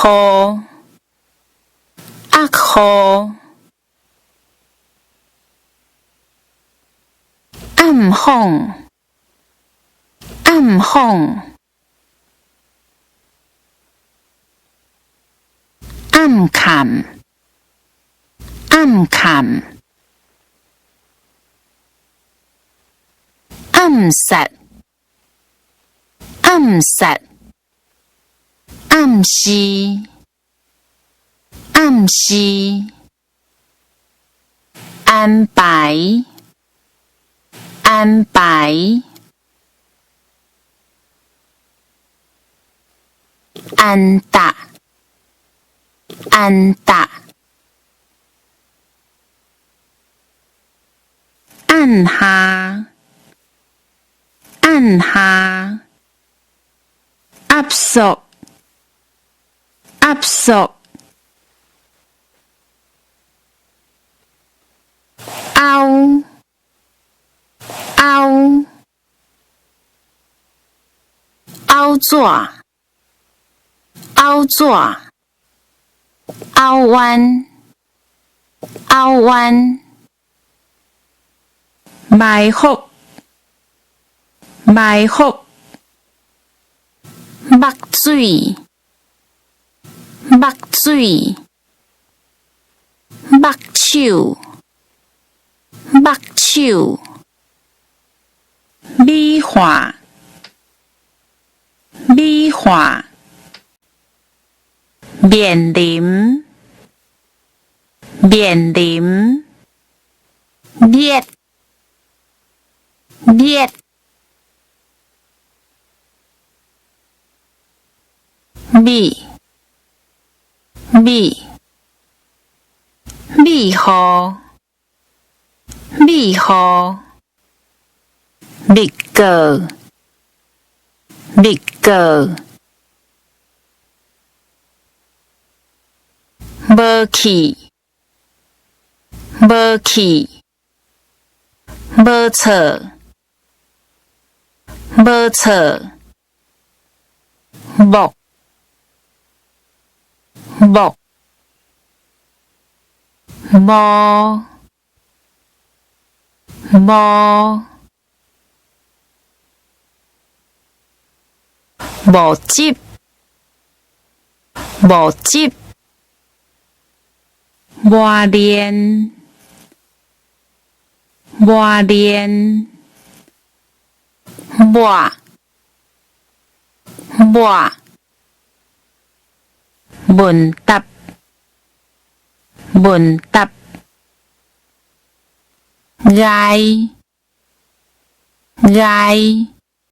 號，8號，暗訪，暗訪，暗崁，暗崁，暗殺，暗殺，暗示，暗示，安排，安排，安踏，安踏，按下，按下，壓縮，壓縮，凹，凹，凹爪，凹爪，凹彎，凹彎，埋伏，埋伏，墨水，墨水，目睭，目睭，美化，美化，面臨，面臨，熱，熱，美，美，美好，美好，美國，美國，無去，無去，無錯，無錯，木，木，無，無，無接，無接，磨練，磨練，磨，磨，問答，問答，愛，愛。